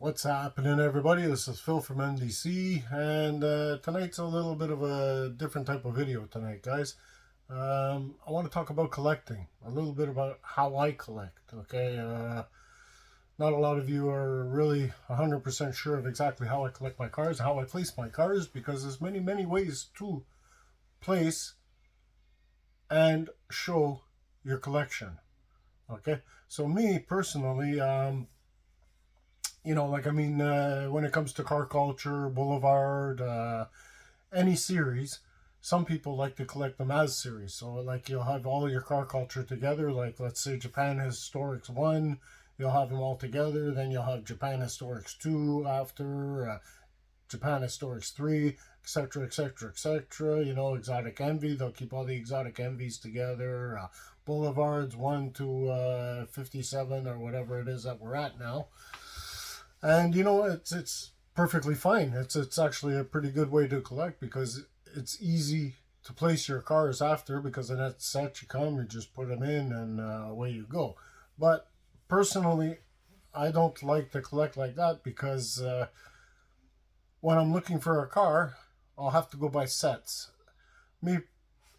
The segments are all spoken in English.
What's happening, everybody? This is Phil from MDC, and tonight's a little bit of a different type of video tonight, guys. I want to talk about collecting, a little bit about how I collect, okay? Not a lot of you are really 100% sure of exactly how I collect my cars, how I place my cars, because there's many ways to place and show your collection, okay? So me, personally, when it comes to car culture, Boulevard, any series, some people like to collect them as series. So, like, you'll have all your car culture together. Like, let's say Japan Historics 1, you'll have them all together. Then you'll have Japan Historics 2 after, Japan Historics 3, etc., etc., etc. You know, Exotic Envy, they'll keep all the Exotic Envies together. Boulevards 1 to 57 or whatever it is that we're at now. And you know, it's perfectly fine. It's actually a pretty good way to collect because it's easy to place your cars after, because in that set you come, you just put them in, and away you go. But personally, I don't like to collect like that because when I'm looking for a car, I'll have to go by sets. Me,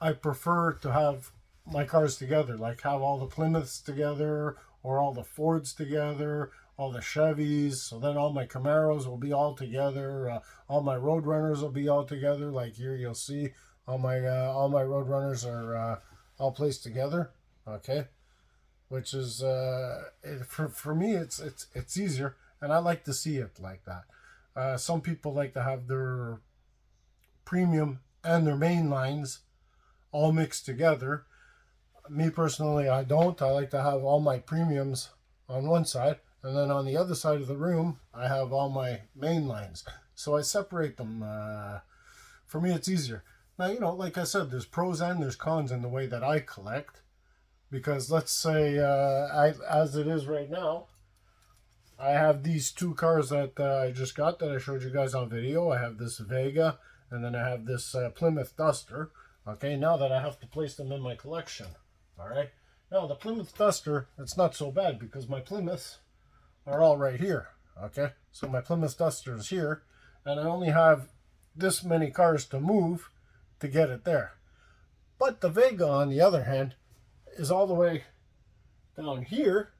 I prefer to have my cars together, like have all the Plymouths together or all the Fords together, all the Chevys. So then all my Camaros will be all together. All my Roadrunners will be all together. Like here, you'll see all my Roadrunners are all placed together. Okay, which is for me, it's easier, and I like to see it like that. Some people like to have their premium and their main lines all mixed together. Me personally, I don't. I like to have all my premiums on one side, and then on the other side of the room, I have all my main lines. So I separate them. For me, it's easier. Now, you know, like I said, there's pros and there's cons in the way that I collect. Because let's say, as it is right now, I have these two cars that I just got that I showed you guys on video. I have this Vega, and then I have this Plymouth Duster. Okay, now that I have to place them in my collection. All right. Now, the Plymouth Duster, it's not so bad because my Plymouths are all right here. Okay, so my Plymouth Duster is here, and I only have this many cars to move to get it there. But the Vega, on the other hand, is all the way down here.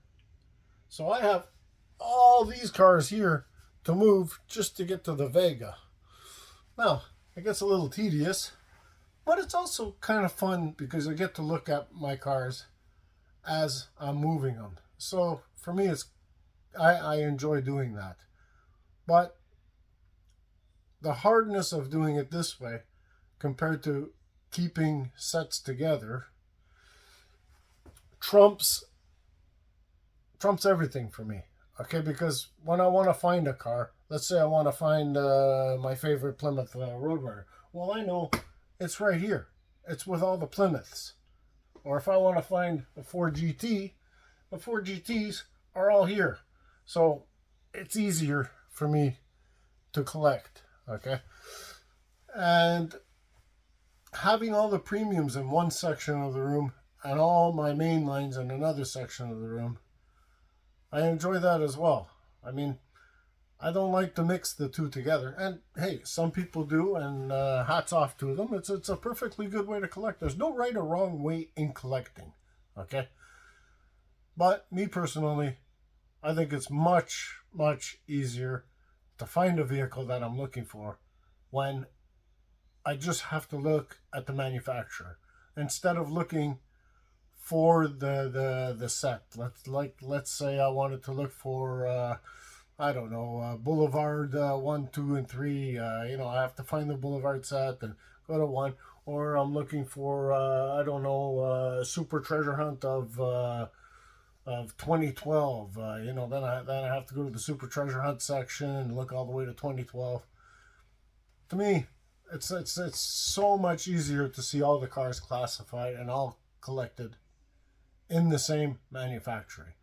So I have all these cars here to move just to get to the Vega. Now, it gets a little tedious, but it's also kind of fun because I get to look at my cars as I'm moving them. So for me, I enjoy doing that. But the hardness of doing it this way compared to keeping sets together trumps everything for me. Okay, because when I want to find a car, let's say I want to find my favorite Plymouth Roadrunner. Well, I know it's right here. It's with all the Plymouths. Or if I want to find a Ford GT, the Ford GTs are all here. So it's easier for me to collect. Okay. And having all the premiums in one section of the room and all my main lines in another section of the room, I enjoy that as well. I mean, I don't like to mix the two together. And hey, some people do, and hats off to them. It's a perfectly good way to collect. There's no right or wrong way in collecting. Okay? But me personally, I think it's much easier to find a vehicle that I'm looking for when I just have to look at the manufacturer instead of looking for the set. Let's say I wanted to look for I don't know, Boulevard 1, 2, and 3. I have to find the Boulevard set and go to 1. Or I'm looking for I don't know, Super Treasure Hunt of 2012. Then I have to go to the Super Treasure Hunt section and look all the way to 2012. To me, it's so much easier to see all the cars classified and all collected in the same manufacturer.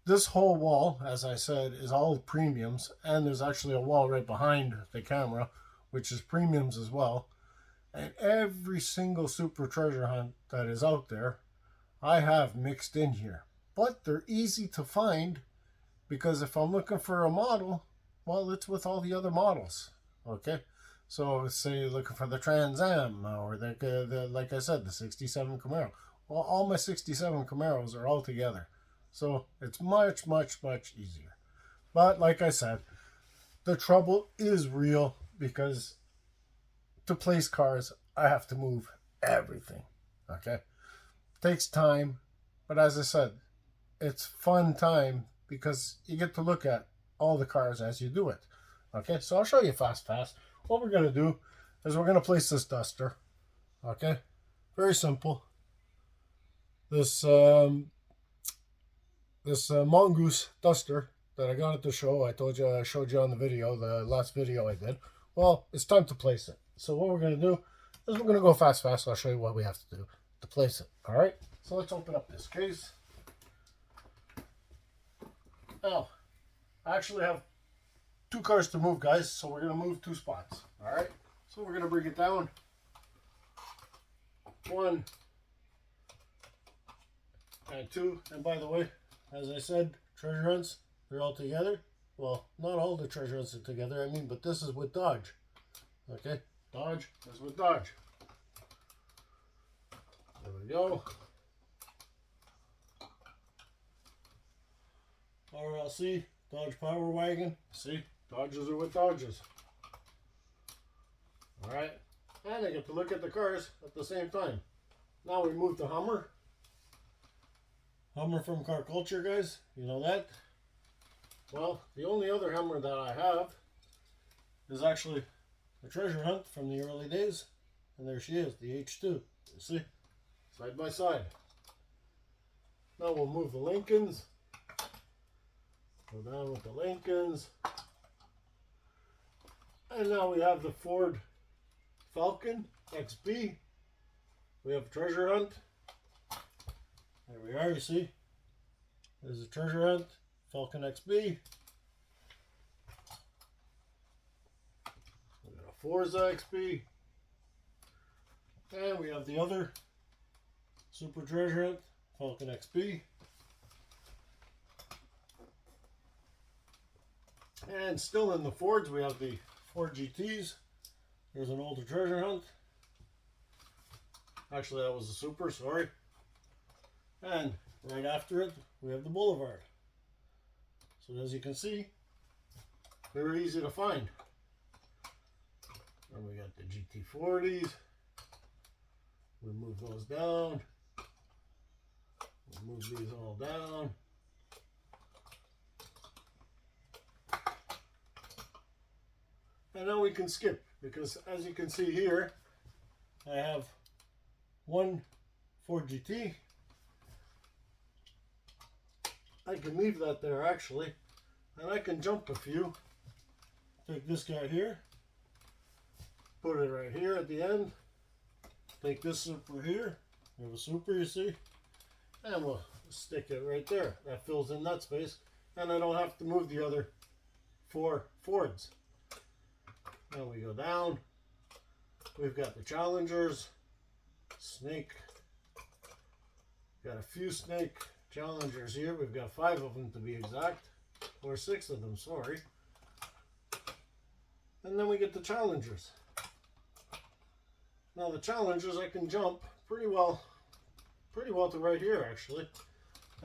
This whole wall, as I said, is all premiums, and there's actually a wall right behind the camera, which is premiums as well. And every single Super Treasure Hunt that is out there, I have mixed in here. But they're easy to find Because if I'm looking for a model, well, it's with all the other models. Okay, so say you're looking for the Trans Am or the like I said, the 67 Camaro. Well, all my 67 Camaros are all together. So it's much, much, much easier. But like I said, the trouble is real because to place cars, I have to move everything. Okay? Takes time, but as I said, it's fun time because you get to look at all the cars as you do it. Okay, so I'll show you fast. What we're going to do is we're going to place this duster. Okay, very simple. This Mongoose duster that I got at the show. I told you, I showed you on the video, the last video I did. Well, it's time to place it. So what we're going to do is we're going to go fast. I'll show you what we have to do to place it. All right, so let's open up this case. Now, I actually have 2 cars to move, guys, so we're going to move 2 spots. All right, so we're going to bring it down. 1 and 2. And by the way, as I said, treasure hunts, they're all together. Well, not all the treasure hunts are together, I mean, but this is with Dodge. Okay, Dodge is with Dodge. There we go. RLC, Dodge Power Wagon. See, Dodges are with Dodges. Alright, and I get to look at the cars at the same time. Now we move the Hummer. Hummer from Car Culture, guys. You know that? Well, the only other Hummer that I have is actually a treasure hunt from the early days. And there she is, the H2. You see? Side by side. Now we'll move the Lincolns. Go down with the Lincolns. And now we have the Ford Falcon XB. We have treasure hunt. There we are, you see. There's a treasure hunt, Falcon XB. We got a Forza XB. And we have the other super treasure hunt, Falcon XB. And still in the Fords, we have the Ford GTs. There's an older treasure hunt. Actually, that was a super, sorry. And right after it, we have the Boulevard. So as you can see, very easy to find. And we got the GT40s. We move those down. We'll move these all down. And now we can skip, because as you can see here, I have one Ford GT. I can leave that there actually, and I can jump a few. Take this guy here, put it right here at the end. Take this super here, we have a super, you see, and we'll stick it right there. That fills in that space, and I don't have to move the other 4 Fords. Now we go down. We've got the Challengers, Snake. Got a few Snake Challengers here. We've got 5 of them to be exact, or 6 of them, sorry. And then we get the Challengers. Now the Challengers I can jump pretty well to right here actually.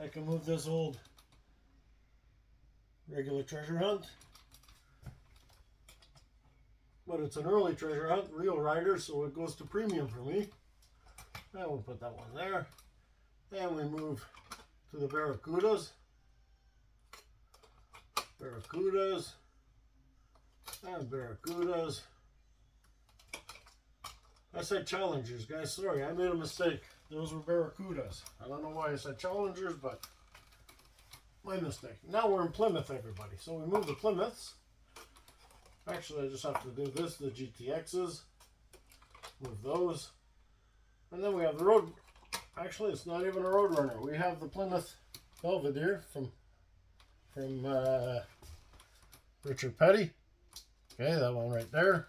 I can move this old regular treasure hunt. But it's an early treasure hunt, real rider, so it goes to premium for me. And we'll put that one there. And we move to the Barracudas. Barracudas. And Barracudas. I said Challengers, guys. Sorry, I made a mistake. Those were Barracudas. I don't know why I said Challengers, but my mistake. Now we're in Plymouth, everybody. So we move the Plymouths. Actually, I just have to do this, the GTXs. Move those. And then we have the road. Actually, it's not even a Roadrunner. We have the Plymouth Belvedere from Richard Petty. Okay, that one right there.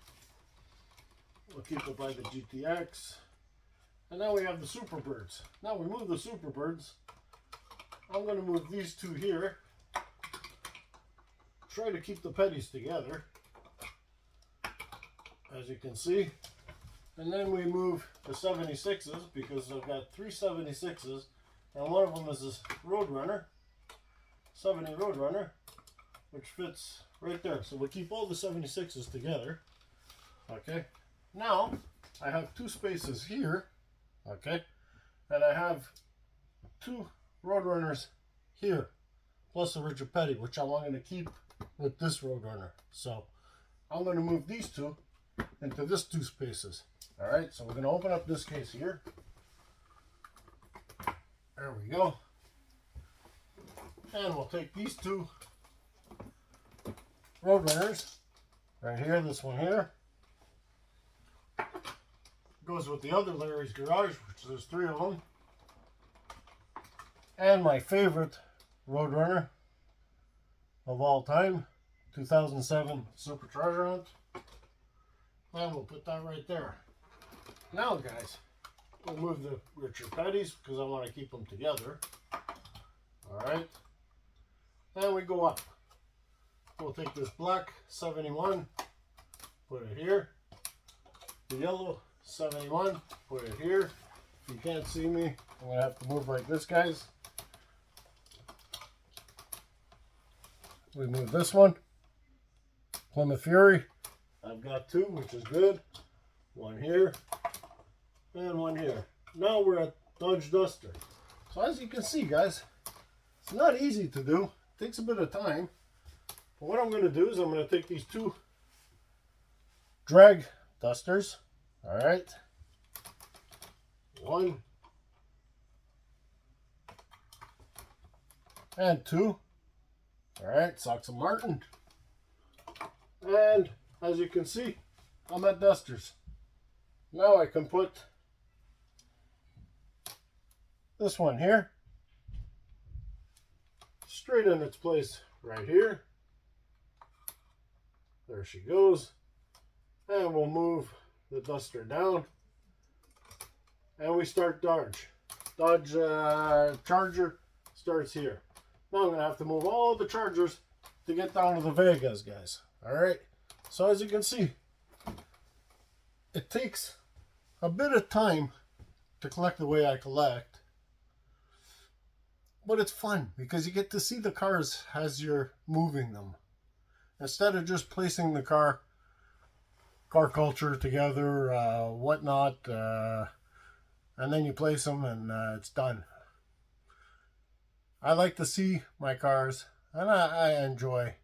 We'll keep it by the GTX. And now we have the Superbirds. Now we move the Superbirds. I'm going to move these 2 here. try to keep the petties together, as you can see. And then we move the 76s, because I've got 3 76s, and one of them is this Roadrunner, 70 Roadrunner, which fits right there. So we keep all the 76s together. Okay. Now, I have 2 spaces here, okay, and I have 2 Roadrunners here, plus a rigid petty, which I'm going to keep with this Roadrunner. So I'm going to move these 2 into this 2 spaces. All right, so we're going to open up this case here. There we go. And we'll take these 2 Roadrunners right here, this one here. Goes with the other Larry's Garage, which there's 3 of them. And my favorite Roadrunner of all time, 2007 Super Treasure Hunt. And we'll put that right there. Now, guys, we'll move the Richard Petties because I want to keep them together. All right. And we go up. We'll take this black 71, put it here. The yellow 71, put it here. If you can't see me, I'm going to have to move like this, guys. We move this one. Plymouth Fury. I've got 2, which is good. One here and one here. Now we're at Dodge Duster. So as you can see, guys, it's not easy to do. It takes a bit of time. But what I'm going to do is I'm going to take these 2 drag dusters. All right. 1 and 2. All right, Sox and Martin. And as you can see, I'm at dusters. Now I can put this one here straight in its place right here. There she goes. And we'll move the duster down. And we start Dodge. Dodge Charger starts here. Now I'm going to have to move all the Chargers to get down to the Vegas, guys. Alright. So as you can see, it takes a bit of time to collect the way I collect. But it's fun because you get to see the cars as you're moving them. Instead of just placing the car culture together, whatnot, and then you place them and it's done. I like to see my cars, and I enjoy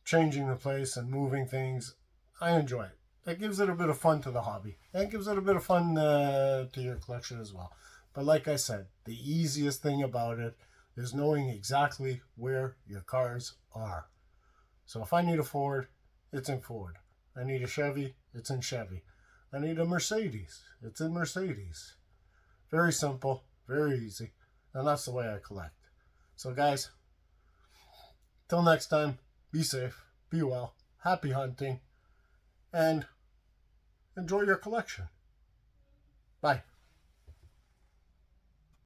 changing the place and moving things. I enjoy it. It gives it a bit of fun to the hobby. And it gives it a bit of fun to your collection as well. But like I said, the easiest thing about it is knowing exactly where your cars are. So if I need a Ford, it's in Ford. I need a Chevy, it's in Chevy. I need a Mercedes, it's in Mercedes. Very simple, very easy. And that's the way I collect. So guys, till next time, be safe, be well, happy hunting, and enjoy your collection. Bye.